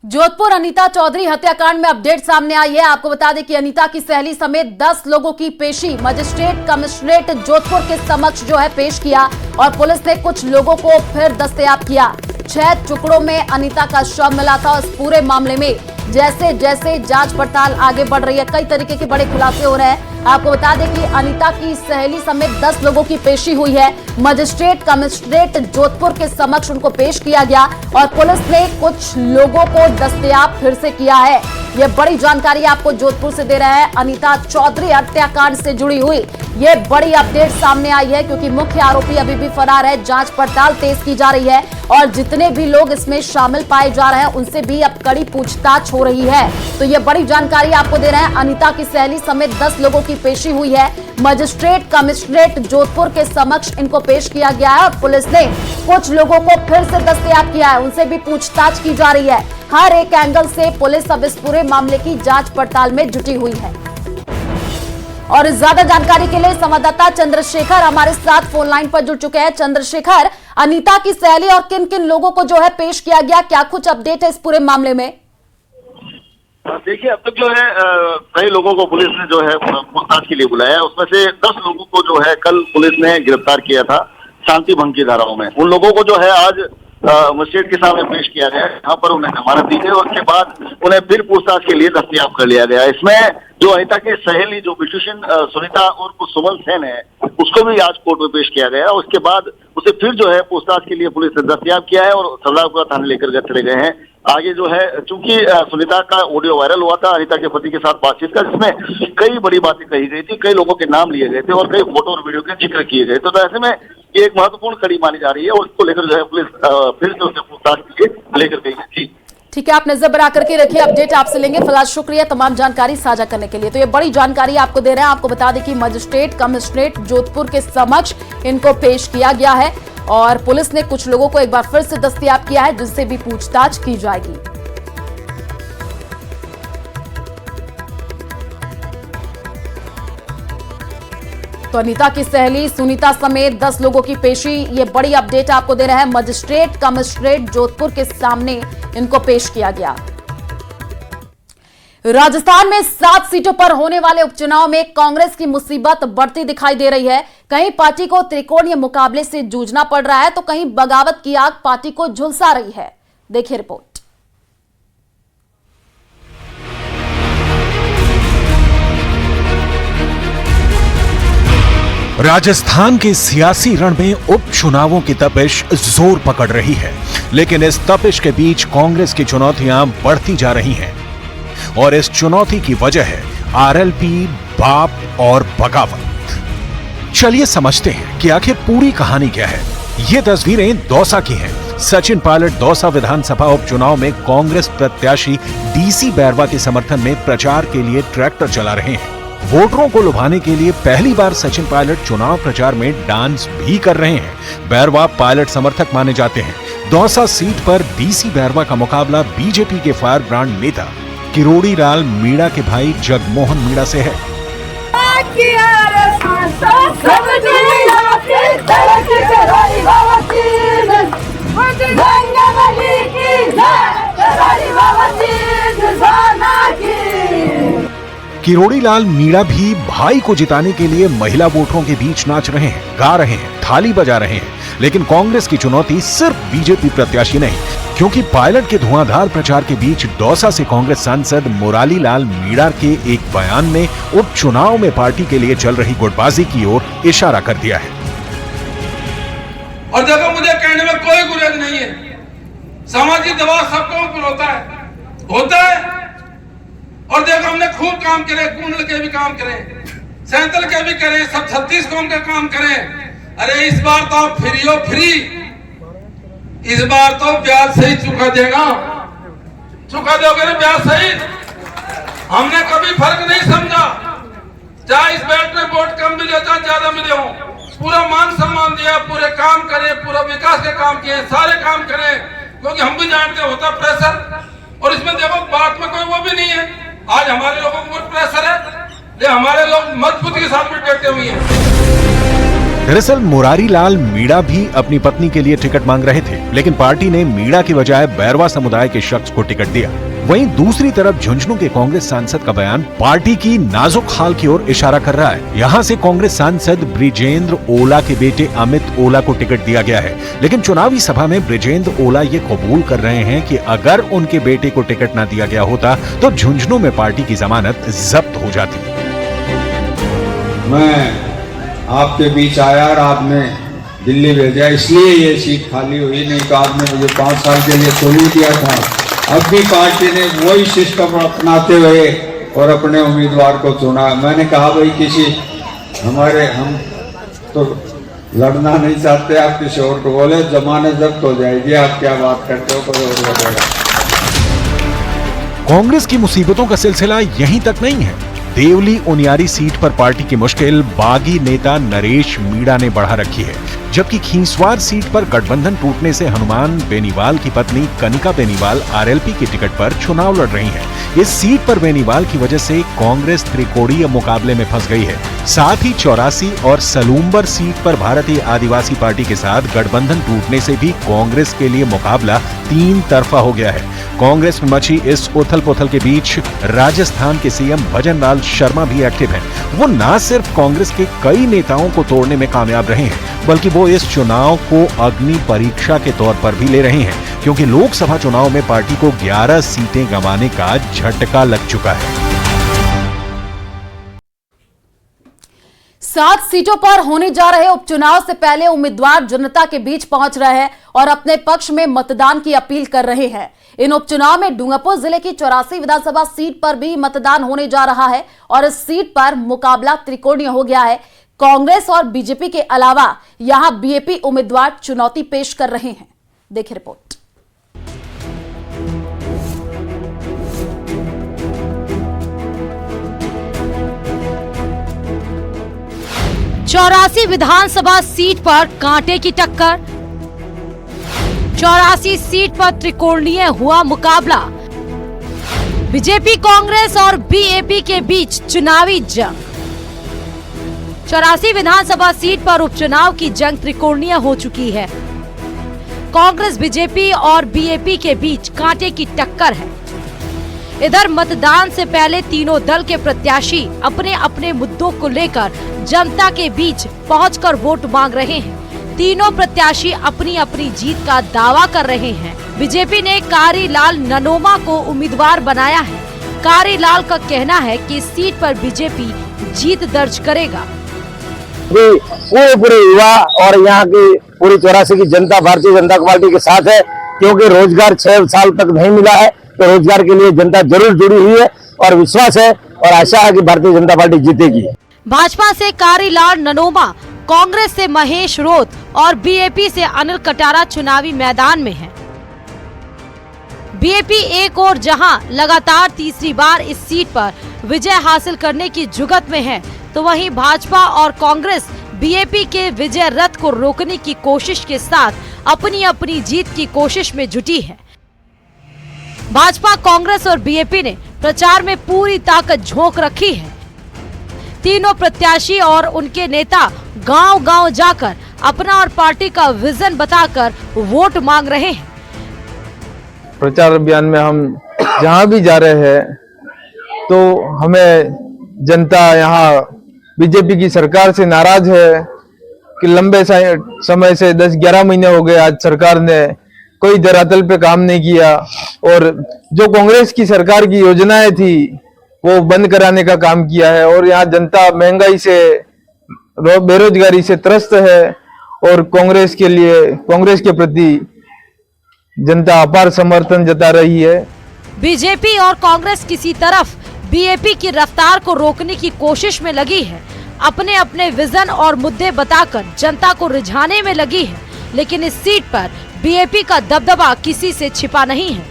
जोधपुर अनीता चौधरी हत्याकांड में अपडेट सामने आई है। आपको बता दें कि अनीता की सहेली समेत 10 लोगों की पेशी मजिस्ट्रेट कमिश्नरेट जोधपुर के समक्ष जो है पेश किया और पुलिस ने कुछ लोगों को फिर दस्तयाब किया। 6 टुकड़ों में अनीता का शव मिला था। इस पूरे मामले में जैसे जैसे जांच पड़ताल आगे बढ़ रही है, कई तरीके के बड़े खुलासे हो रहे हैं। आपको बता दें कि अनीता की सहेली समेत 10 लोगों की पेशी हुई है। मजिस्ट्रेट कमिश्नरेट जोधपुर के समक्ष उनको पेश किया गया और पुलिस ने कुछ लोगों को दस्तयाब फिर से किया है। ये बड़ी जानकारी आपको जोधपुर से दे रहे हैं। अनीता चौधरी हत्याकांड से जुड़ी हुई ये बड़ी अपडेट सामने आई है, क्योंकि मुख्य आरोपी अभी भी फरार है। जांच पड़ताल तेज की जा रही है और जितने भी लोग इसमें शामिल पाए जा रहे हैं उनसे भी अब कड़ी पूछताछ हो रही है। तो ये बड़ी जानकारी आपको दे रहे हैं। अनीता की सहेली समेत 10 लोगों की पेशी हुई है। मजिस्ट्रेट कमिश्नरेट जोधपुर के समक्ष इनको पेश किया गया है और पुलिस ने कुछ लोगों को फिर से दस्तयाब किया है, उनसे भी पूछताछ की जा रही है। हर एक एंगल से पुलिस अब इस पूरे मामले की जांच पड़ताल में जुटी हुई है। और ज्यादा जानकारी के लिए संवाददाता चंद्रशेखर हमारे साथ फोन लाइन पर जुड़ चुके हैं। चंद्रशेखर, अनीता की सहेली और किन किन लोगों को जो है पेश किया गया, क्या कुछ अपडेट है इस पूरे मामले में? देखिए, अब तक जो है कई लोगों को पुलिस ने जो है पूछताछ के लिए बुलाया। उसमें से 10 लोगों को जो है कल पुलिस ने गिरफ्तार किया था शांति भंग की धाराओं में। उन लोगों को जो है आज मजिस्ट्रेट के सामने पेश किया गया, यहाँ पर उन्हें जमानत दी गई और उसके बाद उन्हें फिर पूछताछ के लिए दस्तयाब कर लिया गया। इसमें जो अनीता की सहेली जो ब्यूटिशियन सुनीता और कुछ सुमन सेन है, उसको भी आज कोर्ट में पेश किया गया। उसके बाद उसे फिर जो है पूछताछ के लिए पुलिस ने दस्तयाब किया है और सरदारपुरा थाने लेकर चले गए हैं। आगे जो है, चूंकि सुनीता का ऑडियो वायरल हुआ था अनीता के पति के साथ बातचीत का, जिसमें कई बड़ी बातें कही गई थी, कई लोगों के नाम लिए गए थे और कई फोटो और वीडियो के जिक्र किए गए। तो ऐसे में ये एक महत्वपूर्ण कड़ी मानी जा रही है और इसको लेकर जो है पुलिस फिर से उसे पूछताछ के लिए लेकर गई है। जी ठीक है, आप नजर बना करके रखिए, अपडेट आपसे लेंगे। फिलहाल शुक्रिया तमाम जानकारी साझा करने के लिए। तो ये बड़ी जानकारी आपको दे रहे हैं। आपको बता दें कि मजिस्ट्रेट कमिश्नरेट जोधपुर के समक्ष इनको पेश किया गया है और पुलिस ने कुछ लोगों को एक बार फिर से दस्तयाब किया है, जिनसे भी पूछताछ की जाएगी। तो अनीता की सहेली सुनीता समेत 10 लोगों की पेशी, ये बड़ी अपडेट आपको दे रहे हैं। मजिस्ट्रेट कमिश्नरेट जोधपुर के सामने इनको पेश किया गया। राजस्थान में 7 सीटों पर होने वाले उपचुनाव में कांग्रेस की मुसीबत बढ़ती दिखाई दे रही है। कहीं पार्टी को त्रिकोणीय मुकाबले से जूझना पड़ रहा है तो कहीं बगावत की आग पार्टी को झुलसा रही है। देखिए रिपोर्ट। राजस्थान के सियासी रण में उपचुनावों की तपिश जोर पकड़ रही है, लेकिन इस तपिश के बीच कांग्रेस की चुनौतियां बढ़ती जा रही हैं और इस चुनौती की वजह है आरएलपी, बाप और बगावत। चलिए समझते हैं कि आखिर पूरी कहानी क्या है। ये तस्वीरें दौसा की हैं। सचिन पायलट दौसा विधानसभा उपचुनाव में कांग्रेस प्रत्याशी डीसी बैरवा के समर्थन में प्रचार के लिए ट्रैक्टर चला रहे हैं। वोटरों को लुभाने के लिए पहली बार सचिन पायलट चुनाव प्रचार में डांस भी कर रहे हैं। बैरवा पायलट समर्थक माने जाते हैं। दौसा सीट पर डीसी बैरवा का मुकाबला बीजेपी के फायर ब्रांड नेता किरोड़ी लाल मीणा के भाई जगमोहन मीणा से है। किरोड़ी लाल मीणा भी भाई को जिताने के लिए महिला वोटरों के बीच नाच रहे हैं, गा रहे हैं, थाली बजा रहे हैं। लेकिन कांग्रेस की चुनौती सिर्फ बीजेपी प्रत्याशी नहीं, क्योंकि पायलट के धुआंधार प्रचार के बीच दौसा से कांग्रेस सांसद मुरारी लाल मीणा के एक बयान में उपचुनाव में पार्टी के लिए चल रही गुटबाजी की ओर इशारा कर दिया है। और देखो, मुझे कहने में कोई गुरेज नहीं है। सामाजिक दबाव सबको ऊपर होता है। और देखो, हमने खूब काम करे, कुंडल के भी काम करें, सैंतल के भी करें, सब 36 कौम के काम करें। अरे इस बार तो फ्री, इस बार तो ब्याज सही चुका दोगे ना, ब्याज सही। हमने कभी फर्क नहीं समझा, चाहे इस बैठ में वोट कम मिले चाहे ज्यादा मिले हो, पूरा मान सम्मान दिया, पूरे काम करे, पूरा विकास के काम किए, सारे काम करें, क्योंकि हम भी जानते होता प्रेशर। और इसमें देखो, बात में कोई वो भी नहीं है। आज हमारे लोगों को प्रेशर है, हमारे लोग मजबूती के साथ में डटे हुए हैं। दरअसल मुरारी लाल मीणा भी अपनी पत्नी के लिए टिकट मांग रहे थे, लेकिन पार्टी ने मीणा की बजाय बैरवा समुदाय के शख्स को टिकट दिया। वहीं दूसरी तरफ झुंझुनू के कांग्रेस सांसद का बयान पार्टी की नाजुक हाल की ओर इशारा कर रहा है। यहां से कांग्रेस सांसद ब्रिजेंद्र ओला के बेटे अमित ओला को टिकट दिया गया है, लेकिन चुनावी सभा में ब्रिजेंद्र ओला ये कबूल कर रहे हैं कि अगर उनके बेटे को टिकट न दिया गया होता तो झुंझुनू में पार्टी की जमानत जब्त हो जाती। मैं आपके बीच आया और आपने दिल्ली भेजा, इसलिए ये सीट खाली हुई, नहीं तो आपने मुझे 5 साल के लिए छोड़ दिया था। अब भी पार्टी ने वही सिस्टम अपनाते हुए और अपने उम्मीदवार को चुना। मैंने कहा भाई हम तो लड़ना नहीं चाहते, आप किसी और को बोले, जमानत जब्त हो जाएगी। आप क्या बात करते हो, कोई और लड़ेगा। कांग्रेस की मुसीबतों का सिलसिला यहीं तक नहीं है। देवली उनियारी सीट पर पार्टी की मुश्किल बागी नेता नरेश मीणा ने बढ़ा रखी है, जबकि खींसवार सीट पर गठबंधन टूटने से हनुमान बेनीवाल की पत्नी कनिका बेनीवाल आरएलपी की टिकट पर चुनाव लड़ रही हैं। इस सीट पर बेनीवाल की वजह से कांग्रेस त्रिकोणीय मुकाबले में फंस गई है। साथ ही 84 और सलूम्बर सीट पर भारतीय आदिवासी पार्टी के साथ गठबंधन टूटने से भी कांग्रेस के लिए मुकाबला 3 तरफा हो गया है। कांग्रेस में मची इस उथल पुथल के बीच राजस्थान के सीएम भजन लाल शर्मा भी एक्टिव हैं। वो न सिर्फ कांग्रेस के कई नेताओं को तोड़ने में कामयाब रहे हैं, बल्कि वो इस चुनाव को अग्नि परीक्षा के तौर पर भी ले रहे हैं, क्योंकि लोकसभा चुनाव में पार्टी को 11 सीटें गंवाने का झटका लग चुका है। 7 सीटों पर होने जा रहे उपचुनाव से पहले उम्मीदवार जनता के बीच पहुंच रहे हैं और अपने पक्ष में मतदान की अपील कर रहे हैं। इन उपचुनाव में डूंगरपुर जिले की 84 विधानसभा सीट पर भी मतदान होने जा रहा है और इस सीट पर मुकाबला त्रिकोणीय हो गया है। कांग्रेस और बीजेपी के अलावा यहां बीएपी उम्मीदवार चुनौती पेश कर रहे हैं। देखिए रिपोर्ट। चौरासी विधानसभा सीट पर कांटे की टक्कर। 84 सीट पर त्रिकोणीय हुआ मुकाबला। बीजेपी कांग्रेस और बीएपी के बीच चुनावी जंग। 84 विधानसभा सीट पर उपचुनाव की जंग त्रिकोणीय हो चुकी है। कांग्रेस बीजेपी और बीएपी के बीच कांटे की टक्कर है। इधर मतदान से पहले तीनों दल के प्रत्याशी अपने अपने मुद्दों को लेकर जनता के बीच पहुंचकर वोट मांग रहे हैं। तीनों प्रत्याशी अपनी अपनी जीत का दावा कर रहे हैं। बीजेपी ने कारीलाल ननोमा को उम्मीदवार बनाया है। कारीलाल का कहना है कि इस सीट पर बीजेपी जीत दर्ज करेगा। पूरे युवा और यहाँ की पूरी 84 की जनता भारतीय जनता पार्टी के साथ है, क्योंकि रोजगार 6 साल तक नहीं मिला है, तो रोजगार के लिए जनता जरूर जुड़ी हुई है और विश्वास है और आशा है कि भारतीय जनता पार्टी जीतेगी। भाजपा से कारीलाल ननोमा, कांग्रेस से महेश रोत और बीएपी से अनिल कटारा चुनावी मैदान में है। बीएपी एक और जहां लगातार तीसरी बार इस सीट पर विजय हासिल करने की जुगत में है, तो वहीं भाजपा और कांग्रेस बीएपी के विजय रथ को रोकने की कोशिश के साथ अपनी अपनी जीत की कोशिश में जुटी है। भाजपा, कांग्रेस और बीएपी ने प्रचार में पूरी ताकत झोंक रखी है। तीनों प्रत्याशी और उनके नेता गांव-गांव जाकर अपना और पार्टी का विजन बताकर वोट मांग रहे हैं। प्रचार अभियान में हम जहां भी जा रहे हैं तो हमें जनता यहाँ बीजेपी की सरकार से नाराज है कि लंबे समय से 10-11 महीने हो गए, आज सरकार ने कोई धरातल पे काम नहीं किया और जो कांग्रेस की सरकार की योजनाएं थी वो बंद कराने का काम किया है। और यहाँ जनता महंगाई से, बेरोजगारी से त्रस्त है और कांग्रेस के प्रति जनता अपार समर्थन जता रही है। बीजेपी और कांग्रेस किसी तरफ बीएपी की रफ्तार को रोकने की कोशिश में लगी है, अपने अपने विजन और मुद्दे बताकर जनता को रिझाने में लगी है, लेकिन इस सीट पर बीएपी का दबदबा किसी से छिपा नहीं है।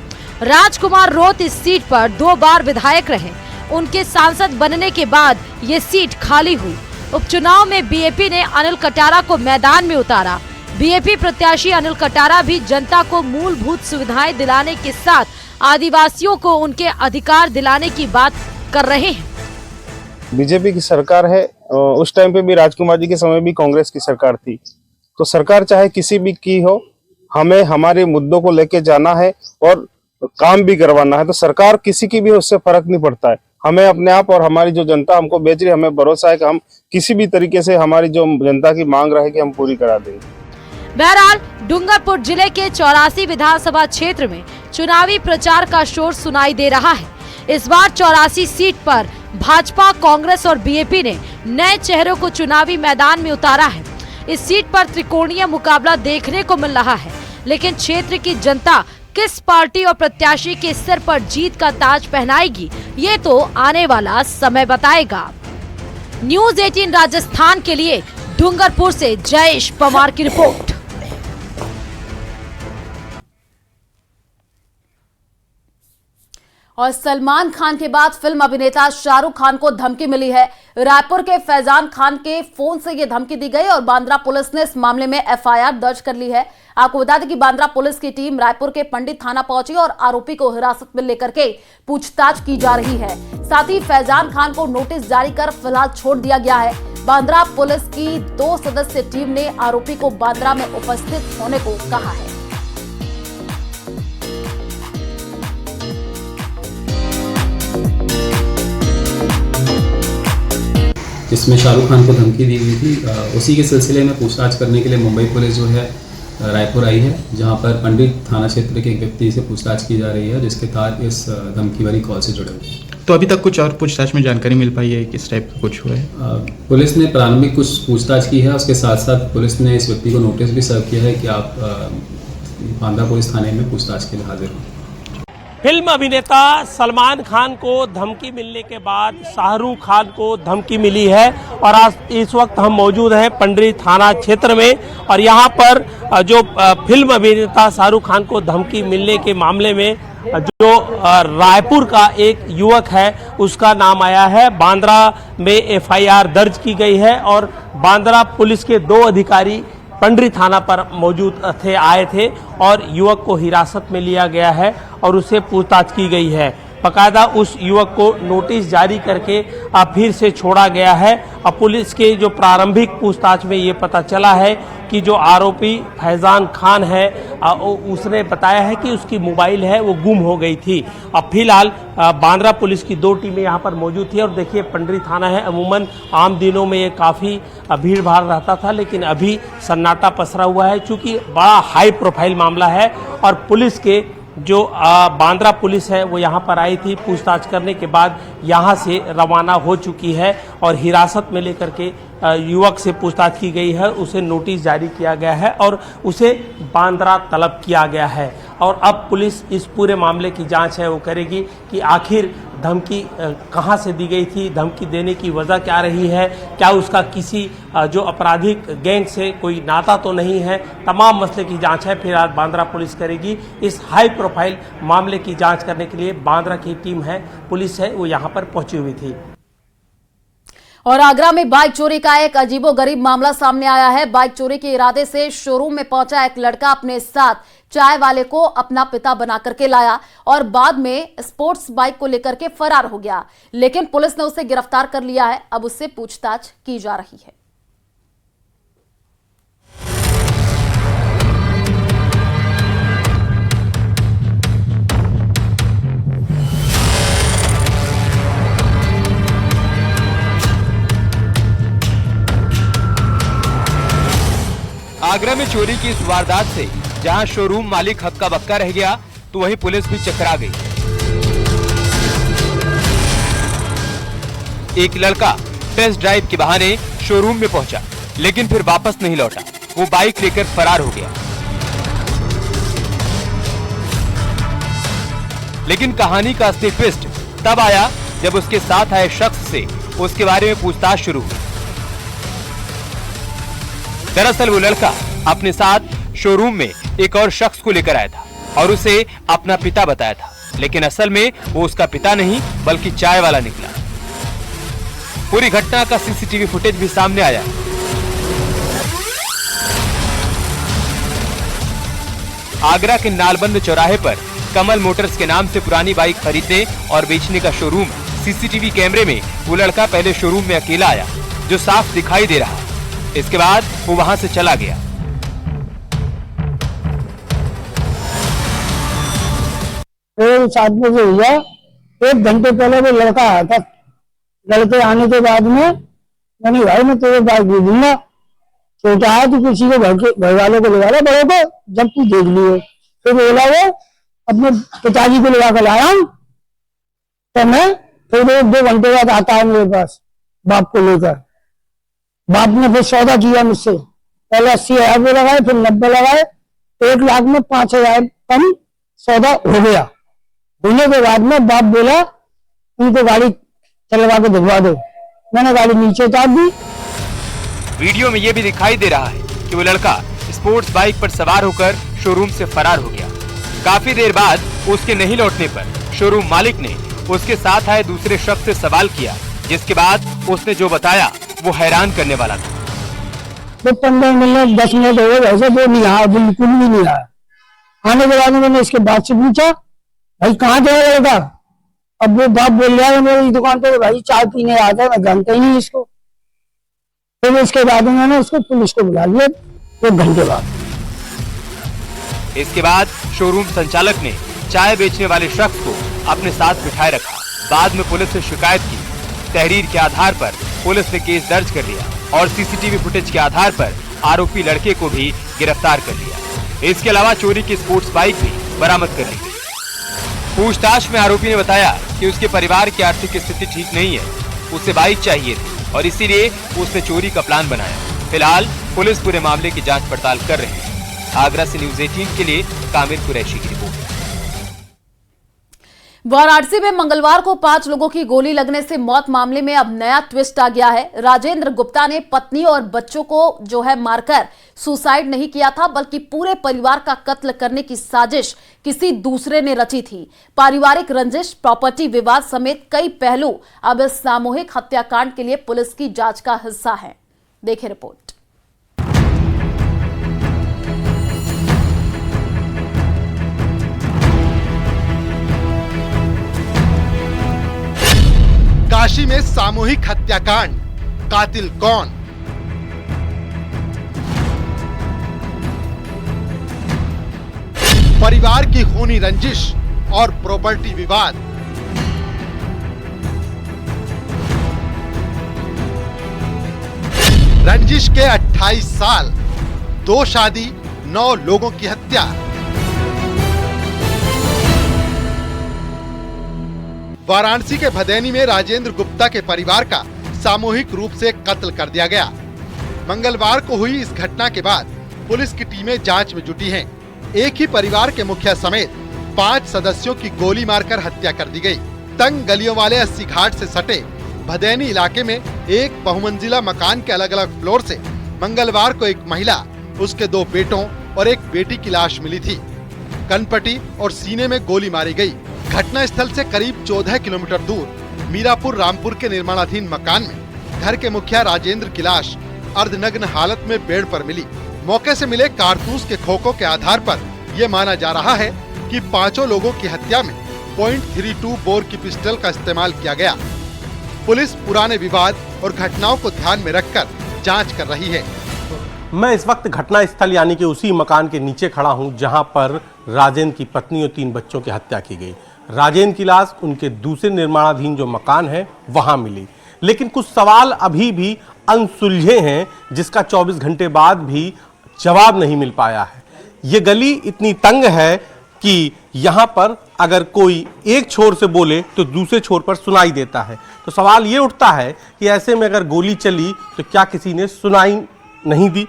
राजकुमार रोत इस सीट पर 2 बार विधायक रहे। उनके सांसद बनने के बाद ये सीट खाली हुई। उपचुनाव में बीएपी ने अनिल कटारा को मैदान में उतारा। बीएपी प्रत्याशी अनिल कटारा भी जनता को मूलभूत सुविधाएं दिलाने के साथ आदिवासियों को उनके अधिकार दिलाने की बात कर रहे हैं। बीजेपी की सरकार है उस टाइम पे भी राजकुमार जी के समय भी कांग्रेस की सरकार थी। तो सरकार चाहे किसी भी की हो, हमें हमारे मुद्दों को लेके जाना है और काम भी करवाना है। तो सरकार किसी की भी उससे फर्क नहीं पड़ता है। हमें अपने आप और हमारी जो जनता हमको बेच रही है, हमें भरोसा है कि हम किसी भी तरीके से हमारी जो जनता की मांग रहेगी हम पूरी करा देंगे। बहरहाल डूंगरपुर जिले के 84 विधानसभा क्षेत्र में चुनावी प्रचार का शोर सुनाई दे रहा है। इस बार 84 सीट पर भाजपा, कांग्रेस और बीएपी ने नए चेहरों को चुनावी मैदान में उतारा है। इस सीट पर त्रिकोणीय मुकाबला देखने को मिल रहा है, लेकिन क्षेत्र की जनता किस पार्टी और प्रत्याशी के सिर पर जीत का ताज पहनाएगी, ये तो आने वाला समय बताएगा। न्यूज़ 18 राजस्थान के लिए डूंगरपुर से जयेश पवार की रिपोर्ट। और सलमान खान के बाद फिल्म अभिनेता शाहरुख खान को धमकी मिली है। रायपुर के फैजान खान के फोन से यह धमकी दी गई और बांद्रा पुलिस ने इस मामले में एफआईआर दर्ज कर ली है। आपको बता दें कि बांद्रा पुलिस की टीम रायपुर के पंडित थाना पहुंची और आरोपी को हिरासत में लेकर के पूछताछ की जा रही है। साथ ही फैजान खान को नोटिस जारी कर फिलहाल छोड़ दिया गया है। बांद्रा पुलिस की 2 सदस्यीय टीम ने आरोपी को बांद्रा में उपस्थित होने को कहा है। जिसमें शाहरुख खान को धमकी दी गई थी, उसी के सिलसिले में पूछताछ करने के लिए मुंबई पुलिस जो है रायपुर आई है, जहां पर पंडित थाना क्षेत्र के एक व्यक्ति से पूछताछ की जा रही है, जिसके तहत इस धमकी वाली कॉल से जुड़े हुए। तो अभी तक कुछ और पूछताछ में जानकारी मिल पाई है, किस टाइप का कुछ हुआ है? पुलिस ने प्रारंभिक कुछ पूछताछ की है, उसके साथ साथ पुलिस ने इस व्यक्ति को नोटिस भी सर्व किया है कि आप बांद्रा पुलिस थाने में पूछताछ के लिए हाजिर हों। फिल्म अभिनेता सलमान खान को धमकी मिलने के बाद शाहरुख खान को धमकी मिली है और आज इस वक्त हम मौजूद हैं पंडित थाना क्षेत्र में और यहाँ पर जो फिल्म अभिनेता शाहरुख खान को धमकी मिलने के मामले में जो रायपुर का एक युवक है उसका नाम आया है। बांद्रा में एफआईआर दर्ज की गई है और बांद्रा पुलिस के 2 अधिकारी पंडित थाना पर मौजूद आए थे और युवक को हिरासत में लिया गया है और उससे पूछताछ की गई है। बाकायदा उस युवक को नोटिस जारी करके फिर से छोड़ा गया है। अब पुलिस के जो प्रारंभिक पूछताछ में ये पता चला है कि जो आरोपी फैजान खान है उसने बताया है कि उसकी मोबाइल है वो गुम हो गई थी। अब फिलहाल बांद्रा पुलिस की 2 टीमें यहाँ पर मौजूद थी और देखिए पंडित थाना है, अमूमन आम दिनों में ये काफ़ी भीड़ भाड़ रहता था, लेकिन अभी सन्नाटा पसरा हुआ है चूँकि बड़ा हाई प्रोफाइल मामला है और पुलिस के जो बांद्रा पुलिस है वो यहाँ पर आई थी, पूछताछ करने के बाद यहाँ से रवाना हो चुकी है और हिरासत में लेकर के युवक से पूछताछ की गई है, उसे नोटिस जारी किया गया है और उसे बांद्रा तलब किया गया है। और अब पुलिस इस पूरे मामले की जांच है वो करेगी कि आखिर धमकी कहां से दी गई थी, धमकी देने की वजह क्या रही है, क्या उसका किसी जो आपराधिक गैंग से कोई नाता तो नहीं है। तमाम मसले की जांच है फिलहाल बांद्रा पुलिस करेगी। इस हाई प्रोफाइल मामले की जांच करने के लिए बांद्रा की टीम है, पुलिस है, वो यहाँ पर पहुंची हुई थी। और आगरा में बाइक चोरी का एक अजीबोगरीब मामला सामने आया है। बाइक चोरी के इरादे से शोरूम में पहुंचा एक लड़का अपने साथ चाय वाले को अपना पिता बना करके लाया और बाद में स्पोर्ट्स बाइक को लेकर के फरार हो गया, लेकिन पुलिस ने उसे गिरफ्तार कर लिया है। अब उससे पूछताछ की जा रही है। आगरा में चोरी की इस वारदात से जहां शोरूम मालिक हक्का बक्का रह गया, तो वहीं पुलिस भी चकरा गई। एक लड़का टेस्ट ड्राइव के बहाने शोरूम में पहुंचा, लेकिन फिर वापस नहीं लौटा। वो बाइक लेकर फरार हो गया। लेकिन कहानी का असली ट्विस्ट तब आया जब उसके साथ आए शख्स से उसके बारे में पूछताछ शुरू हुई। दरअसल वो लड़का अपने साथ शोरूम में एक और शख्स को लेकर आया था और उसे अपना पिता बताया था, लेकिन असल में वो उसका पिता नहीं बल्कि चाय वाला निकला। पूरी घटना का सीसीटीवी फुटेज भी सामने आया। आगरा के नालबंद चौराहे पर कमल मोटर्स के नाम से पुरानी बाइक खरीदने और बेचने का शोरूम। सीसीटीवी कैमरे में वो लड़का पहले शोरूम में अकेला आया, जो साफ दिखाई दे रहा। इसके बाद वो वहां से चला गया। साथ में जो हुआ, 1 घंटे पहले वो लड़का आया था। लड़के आने के बाद में मैंने भाई मैं तेरे बाइक दे दूंगा, छोटा है तो किसी को घर वालों को लगा लो, बड़े को जब तू देख लिए। फिर बोला वो अपने पिताजी को लगा कर लाया हूँ, तो मैं फिर 1-2 घंटे बाद आता है मेरे पास बाप को लेकर। बाप ने फिर सौदा किया मुझसे, पहले 80,000 रुपये लगाए, फिर 90 लगाए, 1 लाख में 5,000 कम सौदा हो गया। होने के बाद में बाप बोला उनको गाड़ी चलवा के दिखवा दो। मैंने गाड़ी नीचे उतार दी। वीडियो में ये भी दिखाई दे रहा है कि वो लड़का स्पोर्ट्स बाइक पर सवार होकर शोरूम से फरार हो गया। काफी देर बाद उसके नहीं लौटने पर शोरूम मालिक ने उसके साथ आए दूसरे शख्स से सवाल किया, जिसके बाद उसने जो बताया वो हैरान करने वाला था। तो 15 मिनट 10 मिनट हो गए, वो नहीं आया, बिल्कुल भी नहीं आया। आने के बाद मैंने इसके बाद से पूछा भाई कहाँ गया लड़का? अब वो बाप बोल रहा है मेरी दुकान पे भाई चाय पीने आता है, मैं जानता ही नहीं इसको। फिर इसके बाद मैंने उसको पुलिस को बुला लिया 1 घंटे बाद। इसके बाद शोरूम संचालक ने चाय बेचने वाले शख्स को अपने साथ बिठाए रखा। बाद में पुलिस से शिकायत की। तहरीर के आधार पर पुलिस ने केस दर्ज कर लिया और सीसीटीवी फुटेज के आधार पर आरोपी लड़के को भी गिरफ्तार कर लिया। इसके अलावा चोरी की स्पोर्ट्स बाइक भी बरामद कर ली गई। पूछताछ में आरोपी ने बताया कि उसके परिवार की आर्थिक स्थिति ठीक नहीं है, उसे बाइक चाहिए थी और इसीलिए उसने चोरी का प्लान बनाया। फिलहाल पुलिस पूरे मामले की जांच पड़ताल कर रही है। आगरा से न्यूज़ 18 के लिए कामिर कुरैशी की रिपोर्ट। वाराणसी में मंगलवार को 5 लोगों की गोली लगने से मौत मामले में अब नया ट्विस्ट आ गया है। राजेंद्र गुप्ता ने पत्नी और बच्चों को जो है मारकर सुसाइड नहीं किया था, बल्कि पूरे परिवार का कत्ल करने की साजिश किसी दूसरे ने रची थी। पारिवारिक रंजिश, प्रॉपर्टी विवाद समेत कई पहलू अब इस सामूहिक हत्याकांड के लिए पुलिस की जांच का हिस्सा है। देखिए रिपोर्ट। काशी में सामूहिक हत्याकांड, कातिल कौन? परिवार की खूनी रंजिश और प्रॉपर्टी विवाद। रंजिश के 28 साल, 2 शादी, 9 लोगों की हत्या। वाराणसी के भदैनी में राजेंद्र गुप्ता के परिवार का सामूहिक रूप से कत्ल कर दिया गया। मंगलवार को हुई इस घटना के बाद पुलिस की टीमें जांच में जुटी हैं। एक ही परिवार के मुखिया समेत 5 सदस्यों की गोली मारकर हत्या कर दी गई। तंग गलियों वाले 80 घाट से सटे भदैनी इलाके में एक बहुमंजिला मकान के अलग अलग फ्लोर से मंगलवार को एक महिला, उसके 2 बेटों और एक बेटी की लाश मिली थी। कनपटी और सीने में गोली मारी गई। घटना स्थल से करीब 14 किलोमीटर दूर मीरापुर रामपुर के निर्माणाधीन मकान में घर के मुखिया राजेंद्र की लाश अर्धनग्न हालत में बेड पर मिली। मौके से मिले कारतूस के खोखों के आधार पर यह माना जा रहा है कि 5 लोगों की हत्या में .32 बोर की पिस्टल का इस्तेमाल किया गया। पुलिस पुराने विवाद और घटनाओं को ध्यान में रखकर जांच कर रही है। मैं इस वक्त घटना स्थल यानी कि उसी मकान के नीचे खड़ा हूं जहां पर राजेंद्र की पत्नी और 3 बच्चों की हत्या की गई। राजेंद्र की लाश उनके दूसरे निर्माणाधीन जो मकान है वहां मिली, लेकिन कुछ सवाल अभी भी अनसुलझे हैं जिसका 24 घंटे बाद भी जवाब नहीं मिल पाया है। ये गली इतनी तंग है कि यहाँ पर अगर कोई एक छोर से बोले तो दूसरे छोर पर सुनाई देता है। तो सवाल ये उठता है कि ऐसे में अगर गोली चली तो क्या किसी ने सुनाई नहीं दी?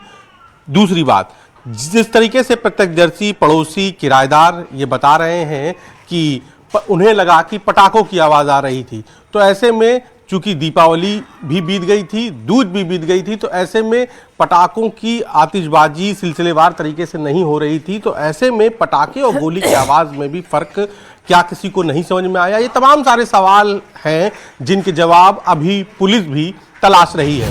दूसरी बात, जिस तरीके से प्रत्यक्षदर्शी, पड़ोसी, किराएदार ये बता रहे हैं कि उन्हें लगा कि पटाखों की आवाज़ आ रही थी, तो ऐसे में चूंकि दीपावली भी बीत गई थी, दूज भी बीत गई थी, तो ऐसे में पटाखों की आतिशबाजी सिलसिलेवार तरीके से नहीं हो रही थी। तो ऐसे में पटाखे और गोली की आवाज़ में भी फ़र्क क्या किसी को नहीं समझ में आया? ये तमाम सारे सवाल हैं जिनके जवाब अभी पुलिस भी तलाश रही है।